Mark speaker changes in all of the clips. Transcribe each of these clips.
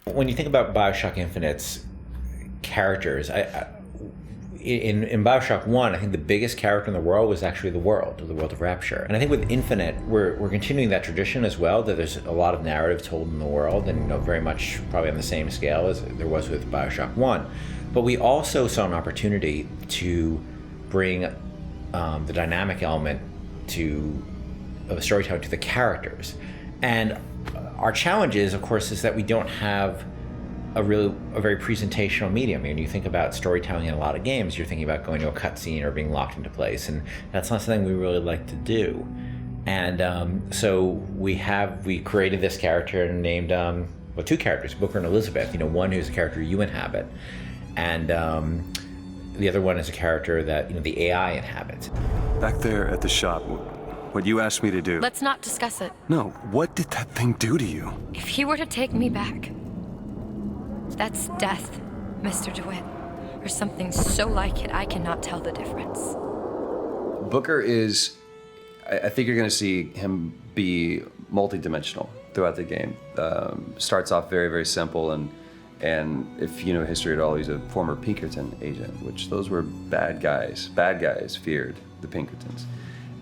Speaker 1: When you think about BioShock Infinite's characters, in BioShock 1, I think the biggest character in the world was actually the world of Rapture. And I think with Infinite, we're continuing that tradition as well, that there's a lot of narrative told in the world, and very much probably on the same scale as there was with BioShock 1. But we also saw an opportunity to bring the dynamic element of the storytelling to the characters. And our challenge is, of course, is that we don't have a very presentational medium. I mean, you think about storytelling in a lot of games, you're thinking about going to a cutscene or being locked into place, and that's not something we really like to do. And so we created this character and named two characters, Booker and Elizabeth. One who's a character you inhabit, and the other one is a character that the AI inhabits.
Speaker 2: Back there at the shop, what you asked me to do.
Speaker 3: Let's not discuss it.
Speaker 2: No, what did that thing do to you?
Speaker 3: If he were to take me back, that's death, Mr. DeWitt. Or something so like it, I cannot tell the difference.
Speaker 4: Booker is, I think you're going to see him be multi-dimensional throughout the game. Starts off very, very simple, and if you know history at all, he's a former Pinkerton agent, which those were bad guys. Bad guys feared the Pinkertons.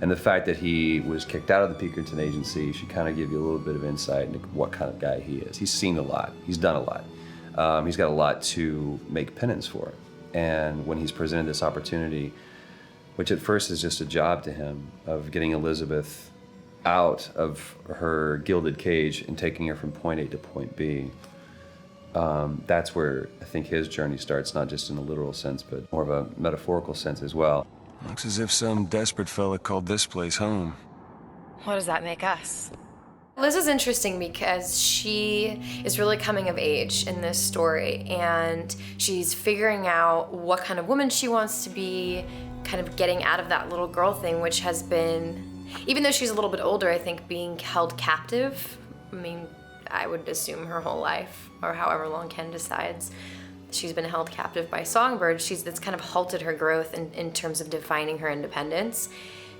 Speaker 4: And the fact that he was kicked out of the Pinkerton agency should kind of give you a little bit of insight into what kind of guy he is. He's seen a lot. He's done a lot. He's got a lot to make penance for. And when he's presented this opportunity, which at first is just a job to him, of getting Elizabeth out of her gilded cage and taking her from point A to point B, that's where I think his journey starts, not just in a literal sense, but more of a metaphorical sense as well.
Speaker 2: Looks as if some desperate fella called this place home.
Speaker 3: What does that make us?
Speaker 5: Liz is interesting because she is really coming of age in this story, and she's figuring out what kind of woman she wants to be, kind of getting out of that little girl thing, which has been, even though she's a little bit older, I think being held captive, I mean, I would assume her whole life, or however long Ken decides, she's been held captive by Songbird. That's kind of halted her growth in terms of defining her independence.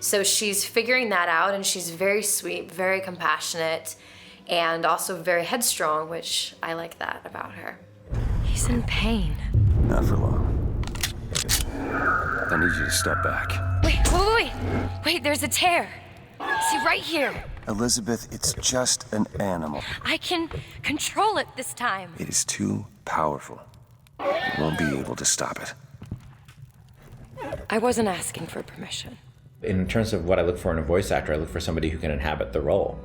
Speaker 5: So she's figuring that out, and she's very sweet, very compassionate, and also very headstrong, which I like that about her.
Speaker 3: He's in pain.
Speaker 2: Not for long. I need you to step back.
Speaker 3: Wait, there's a tear. See, right here.
Speaker 2: Elizabeth, it's just an animal.
Speaker 3: I can control it this time.
Speaker 2: It is too powerful. You won't be able to stop it.
Speaker 3: I wasn't asking for permission.
Speaker 1: In terms of what I look for in a voice actor, I look for somebody who can inhabit the role.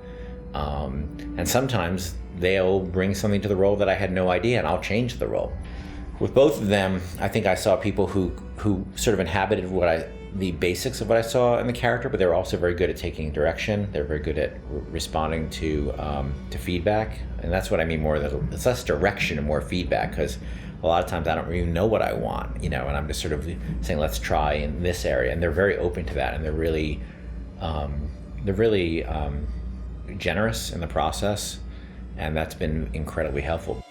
Speaker 1: And sometimes they'll bring something to the role that I had no idea, and I'll change the role. With both of them, I think I saw people who sort of inhabited the basics of what I saw in the character, but they were also very good at taking direction. They're very good at responding to feedback, and that's what I mean more. That it's less direction and more feedback, because a lot of times I don't even know what I want, and I'm just sort of saying, let's try in this area, and they're very open to that, and they're really generous in the process, and that's been incredibly helpful.